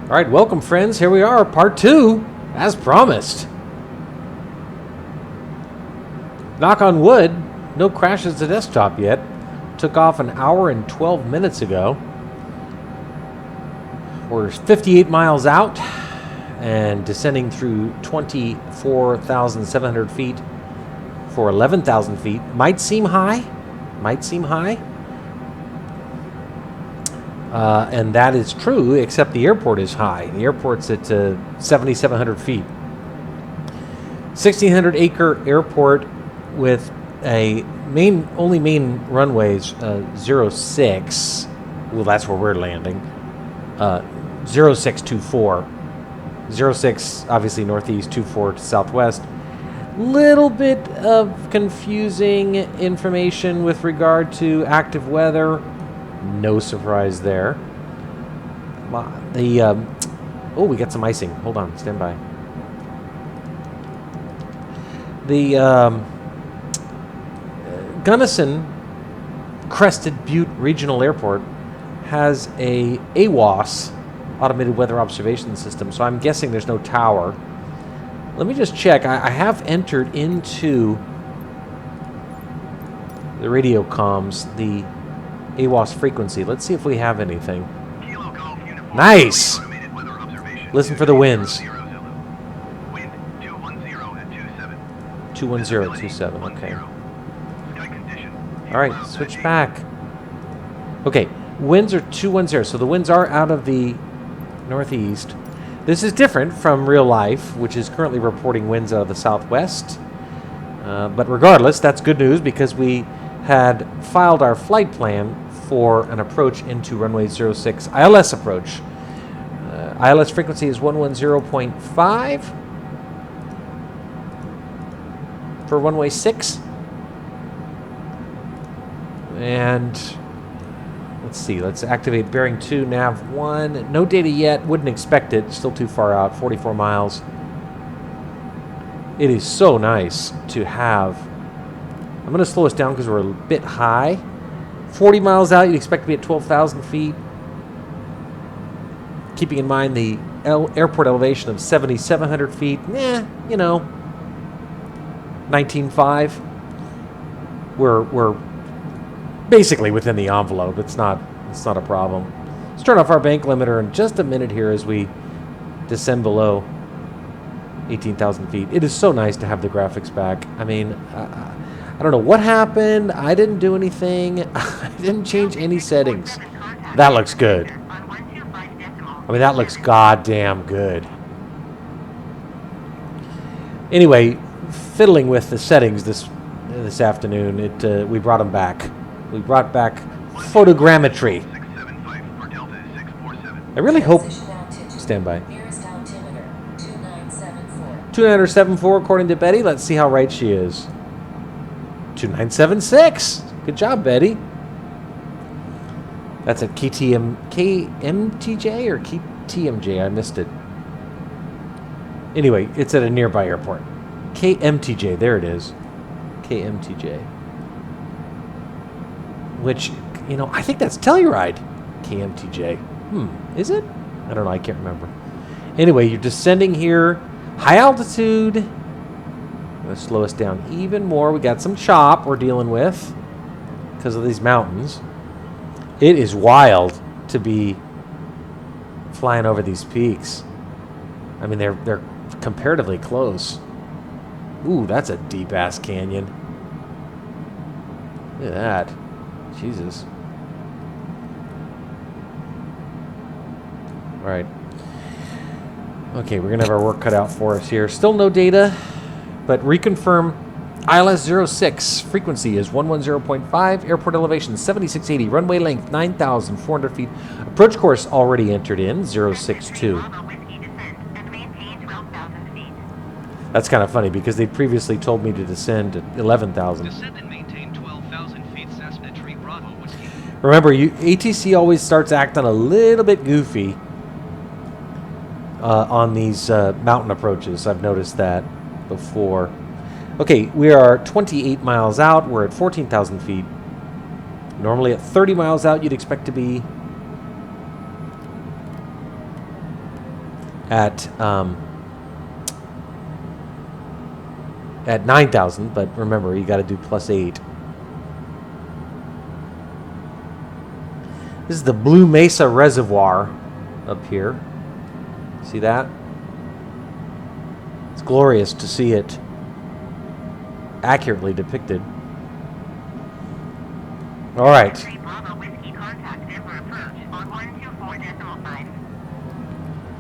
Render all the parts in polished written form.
All right, welcome, friends. Here we are, part 2, as promised. Knock on wood, no crashes to desktop yet. Took off an hour and 12 minutes ago. We're 58 miles out and descending through 24,700 feet for 11,000 feet. Might seem high. And that is true, except the airport is high. The airport's at 7,700 feet. 1,600-acre airport with a only main runways 06. Well, that's where we're landing. 0624. 06, obviously northeast, 24 to southwest. Little bit of confusing information with regard to active weather. No surprise there. Oh, we got some icing. Hold on, stand by. The Gunnison Crested Butte Regional Airport has a AWOS, Automated Weather Observation System, so I'm guessing there's no tower. Let me just check. I have entered into the radio comms the AWOS frequency. Let's see if we have anything. Nice! Listen for the winds. 210 at 27, okay. Alright, switch back. Okay, winds are 210, so the winds are out of the northeast. This is different from real life, which is currently reporting winds out of the southwest. But regardless, that's good news because we had filed our flight plan for an approach into runway 06 ILS approach. ILS frequency is 110.5 for runway 6. And let's see, let's activate bearing 2, nav 1. No data yet, wouldn't expect it, still too far out, 44 miles. It is so nice to have. I'm going to slow us down because we're a bit high. 40 miles out, you'd expect to be at 12,000 feet. Keeping in mind the airport elevation of 7,700 feet. You know, 19.5. We're basically within the envelope. It's not a problem. Let's turn off our bank limiter in just a minute here as we descend below 18,000 feet. It is so nice to have the graphics back. I mean, I don't know what happened. I didn't do anything. I didn't change any settings. That looks good. I mean, that looks goddamn good. Anyway, fiddling with the settings this afternoon, we brought them back. We brought back photogrammetry. I really hope. Stand by. 2974 according to Betty. Let's see how right she is. 2976. Good job, Betty. That's at KMTJ or KTMJ? I missed it. Anyway, it's at a nearby airport. KMTJ, there it is. KMTJ. Which, you know, I think that's Telluride. KMTJ. Is it? I don't know, I can't remember. Anyway, you're descending here. High altitude. I'm going to slow us down even more. We got some chop we're dealing with because of these mountains. It is wild to be flying over these peaks. I mean, they're comparatively close. Ooh, that's a deep-ass canyon. Look at that. Jesus. All right. Okay, we're going to have our work cut out for us here. Still no data, but reconfirm ILS 06 frequency is 110.5, airport elevation 7680, runway length 9,400 feet. Approach course already entered in, 062. That's kind of funny because they previously told me to descend at 11,000. Descend and maintain 12,000 feet, Cessna Tree Bravo. Remember, ATC always starts acting a little bit goofy on these mountain approaches. I've noticed that before. Okay, we are 28 miles out. We're at 14,000 feet. Normally at 30 miles out, you'd expect to be at 9,000, but remember, you got to do +8. This is the Blue Mesa Reservoir up here. See that? It's glorious to see it accurately depicted. All right.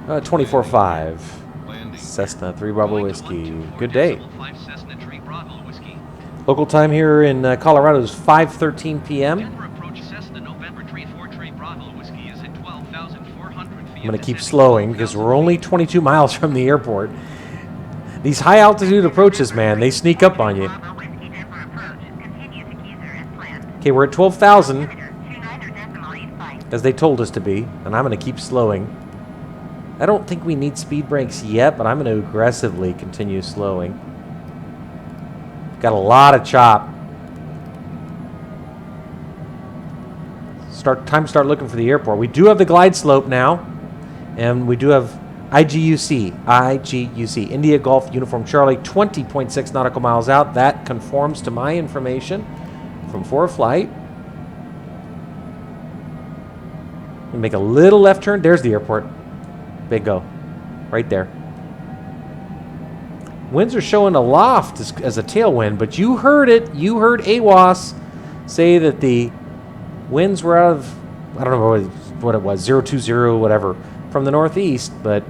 24.5. Cessna 3 Bravo Whiskey. Good day. Local time here in Colorado is 5:13 p.m. I'm going to keep slowing because we're only 22 miles from the airport. These high altitude approaches, man, they sneak up on you. Okay, we're at 12,000 as they told us to be, and I'm going to keep slowing. I don't think we need speed brakes yet, but I'm going to aggressively continue slowing. Got a lot of chop. Time to start looking for the airport. We do have the glide slope now, and we do have IGUC, India Golf Uniform Charlie, 20.6 nautical miles out. That conforms to my information from for flight. We make a little left turn. There's the airport. Bingo. Right there. Winds are showing aloft as a tailwind, but you heard it. You heard AWOS say that the winds were out of, I don't know what it was, 020, whatever, from the northeast. But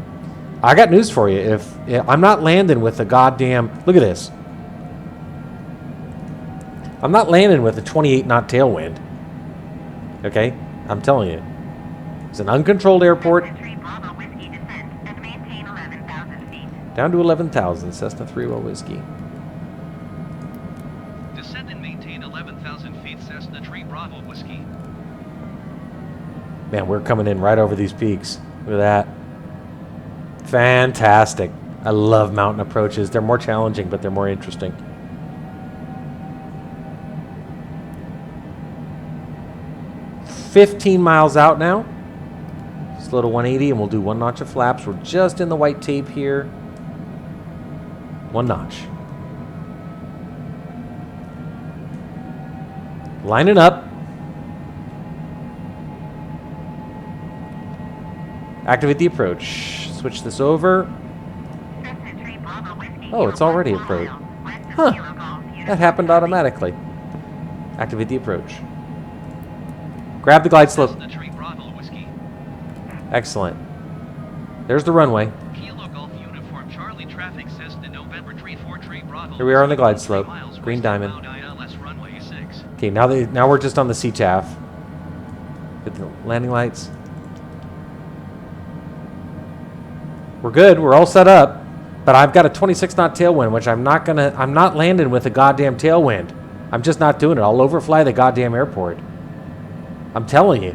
I got news for you. If I'm not landing with a goddamn, look at this. I'm not landing with a 28 knot tailwind. Okay? I'm telling you. It's an uncontrolled airport. Down to 11,000, Cessna 3 Whiskey. Descend and maintain 11,000 feet, Cessna 3 Bravo Whiskey. Man, we're coming in right over these peaks. Look at that. Fantastic. I love mountain approaches. They're more challenging, but they're more interesting. $15 miles out now. Slow to 180, and we'll do 1 notch of flaps. We're just in the white tape here. 1 notch. Lining up. Activate the approach. Switch this over. Oh, it's already approach. Huh. That happened automatically. Activate the approach. Grab the glide slope. Excellent. There's the runway. Here we are on the glide slope. Green diamond. Okay, now we're just on the CTAF. Get the landing lights. We're good. We're all set up. But I've got a 26 knot tailwind, which I'm not landing with a goddamn tailwind. I'm just not doing it. I'll overfly the goddamn airport. I'm telling you.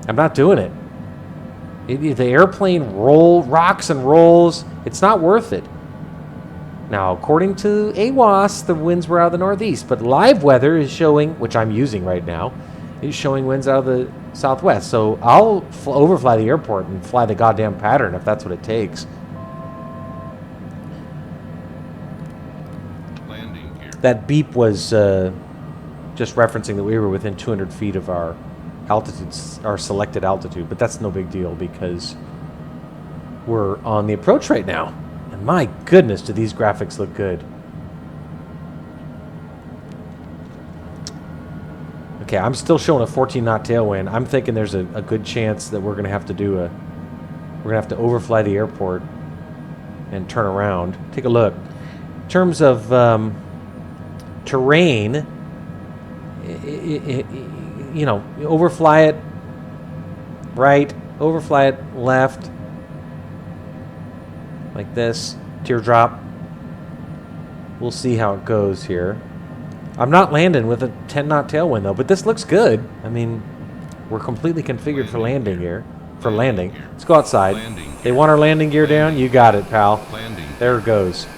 I'm not doing it. The airplane rocks and rolls. It's not worth it. Now, according to AWOS, the winds were out of the northeast, but live weather is showing, which I'm using right now, is showing winds out of the southwest. So I'll overfly the airport and fly the goddamn pattern if that's what it takes. Landing gear. That beep was just referencing that we were within 200 feet of our altitude, our selected altitude, but that's no big deal because we're on the approach right now. And my goodness, do these graphics look good. Okay, I'm still showing a 14 knot tailwind. I'm thinking there's a good chance that we're gonna have to do we're gonna have to overfly the airport and turn around. Take a look. In terms of terrain, you know, overfly it right, overfly it left, like this, teardrop. We'll see how it goes here. I'm not landing with a 10 knot tailwind though, but this looks good. I mean, we're completely configured for landing here. For landing. Let's go outside. They want our landing gear down? You got it, pal. There it goes.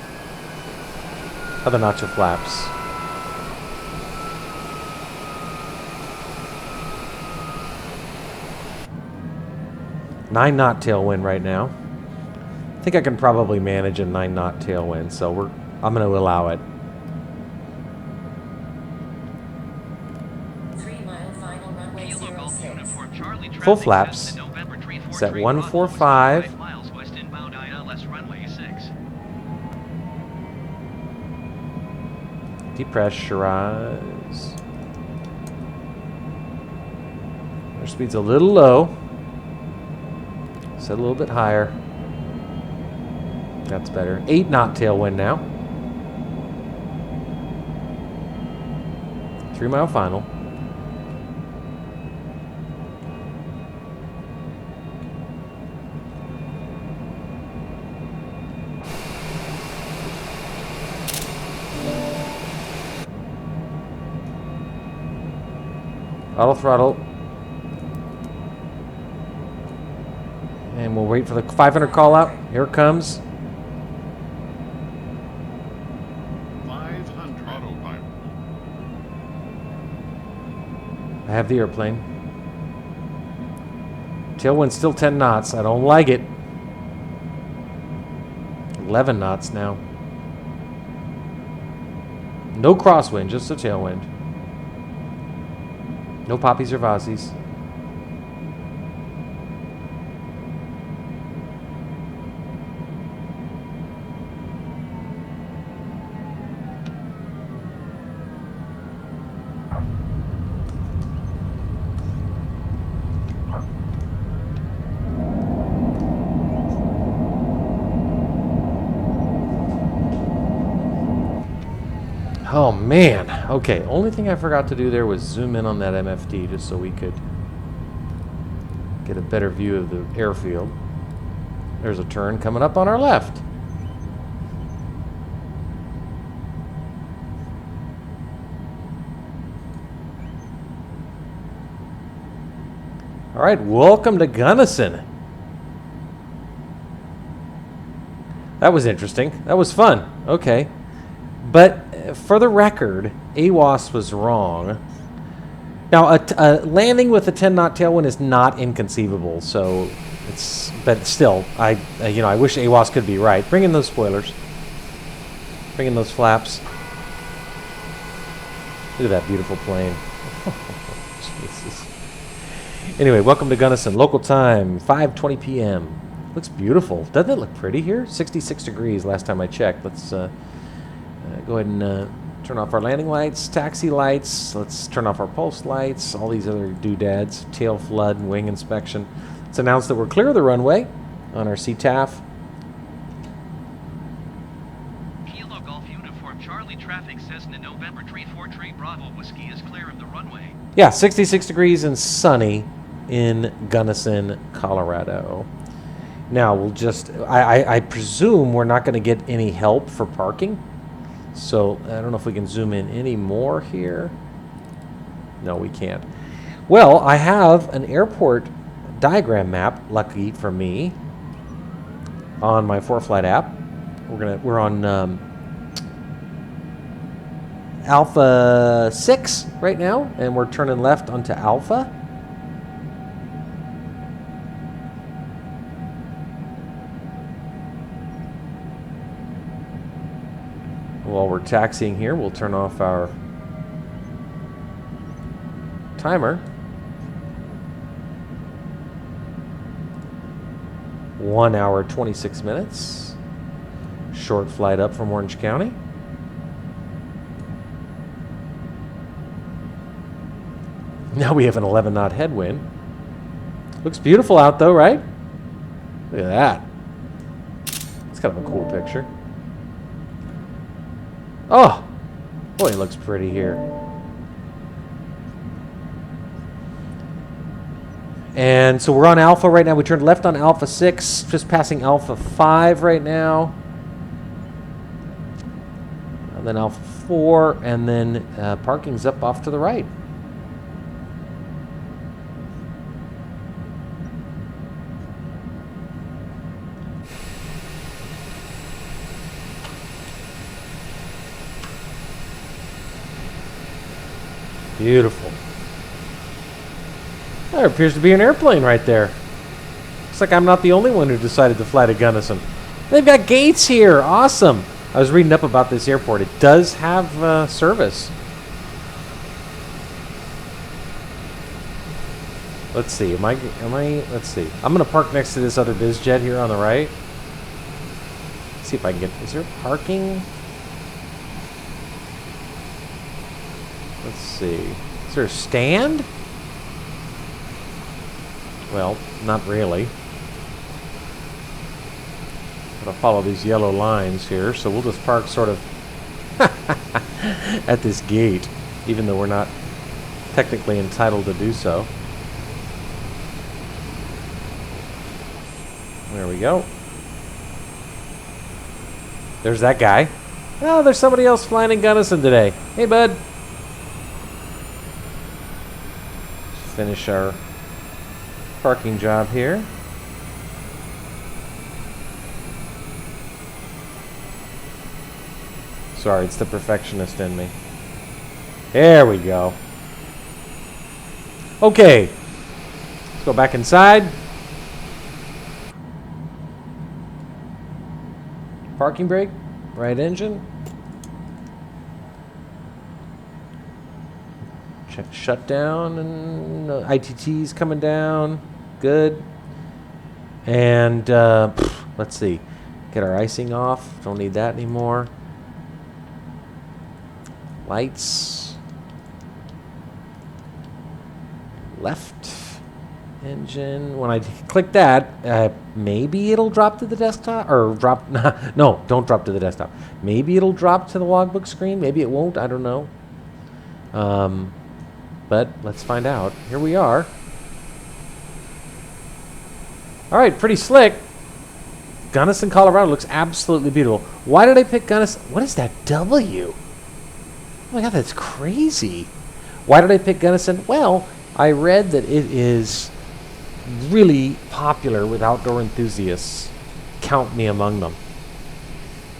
Other notch of flaps. 9 knot tailwind right now. I think I can probably manage a 9 knot tailwind, so I'm going to allow it. 3 mile final runway 06. Full flaps. It's at 145. miles west inbound ILS runway 6. Depressurize. Our speed's a little low. Set a little bit higher. That's better. 8 knot tailwind now. 3 mile final. Auto throttle. And we'll wait for the 500 call out. Here it comes. 500 autopilot. I have the airplane. Tailwind's still 10 knots. I don't like it. 11 knots now. No crosswind, just a tailwind. No poppies or vossies. Oh man. Okay, only thing I forgot to do there was zoom in on that MFD just so we could get a better view of the airfield. There's a turn coming up on our left. All right, welcome to Gunnison. That was interesting. That was fun. Okay. But for the record, AWOS was wrong. Now, a landing with a 10 knot tailwind is not inconceivable. So, but still, I wish AWOS could be right. Bring in those spoilers. Bring in those flaps. Look at that beautiful plane. Jesus. Anyway, welcome to Gunnison. Local time, 5:20 p.m. Looks beautiful. Doesn't it look pretty here? 66 degrees last time I checked. Let's go ahead and turn off our landing lights, taxi lights. Let's turn off our pulse lights, all these other doodads, tail flood, wing inspection. Let's announce that we're clear of the runway on our CTAF. Kilo Golf Uniform Charlie traffic says in November 34 Bravo Whiskey is clear of the runway. Yeah, 66 degrees and sunny in Gunnison, Colorado. Now, we'll just, I presume we're not going to get any help for parking. So, I don't know if we can zoom in any more here. No, we can't. Well, I have an airport diagram map, lucky for me, on my ForeFlight app. We're on Alpha 6 right now, and we're turning left onto Alpha. While we're taxiing here, we'll turn off our timer. 1 hour, 26 minutes. Short flight up from Orange County. Now we have an 11 knot headwind. Looks beautiful out though, right? Look at that. It's kind of a cool picture. Oh, boy, it looks pretty here. And so we're on Alpha right now. We turned left on Alpha 6, just passing Alpha 5 right now. And then Alpha 4, and then parking's up off to the right. Beautiful. There appears to be an airplane right there. Looks like I'm not the only one who decided to fly to Gunnison. They've got gates here. Awesome. I was reading up about this airport. It does have service. Let's see. Let's see. I'm going to park next to this other biz jet here on the right. See if I can get... Is there parking? Let's see. Is there a stand? Well, not really. Gotta follow these yellow lines here, so we'll just park sort of at this gate, even though we're not technically entitled to do so. There we go. There's that guy. Oh, there's somebody else flying in Gunnison today. Hey, bud. Finish our parking job here. Sorry, it's the perfectionist in me. There we go. Okay. Let's go back inside. Parking brake. Right engine. Check shutdown, and ITT's coming down. Good. And let's see. Get our icing off. Don't need that anymore. Lights. Left engine. When I click that, maybe it'll drop to the desktop, or drop. No, don't drop to the desktop. Maybe it'll drop to the logbook screen. Maybe it won't. I don't know. But let's find out. Here we are. All right, pretty slick. Gunnison, Colorado looks absolutely beautiful. Why did I pick Gunnison? What is that W? Oh my God, that's crazy. Why did I pick Gunnison? Well, I read that it is really popular with outdoor enthusiasts. Count me among them.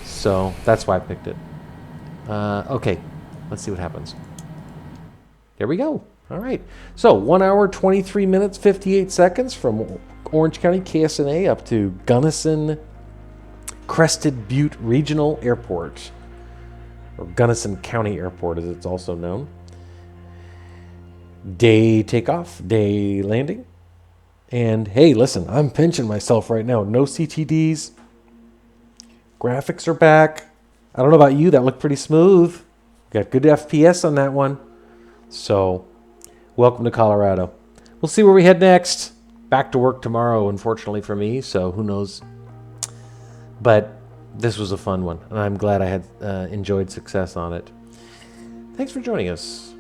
So that's why I picked it. Okay, let's see what happens. There we go. All right. So 1 hour, 23 minutes, 58 seconds from Orange County, KSNA, up to Gunnison Crested Butte Regional Airport, or Gunnison County Airport as it's also known. Day takeoff, day landing. And hey, listen, I'm pinching myself right now. No CTDs. Graphics are back. I don't know about you, that looked pretty smooth. Got good FPS on that one. So, welcome to Colorado. We'll see where we head next. Back to work tomorrow, unfortunately for me, so who knows. But this was a fun one, and I'm glad I had enjoyed success on it. Thanks for joining us.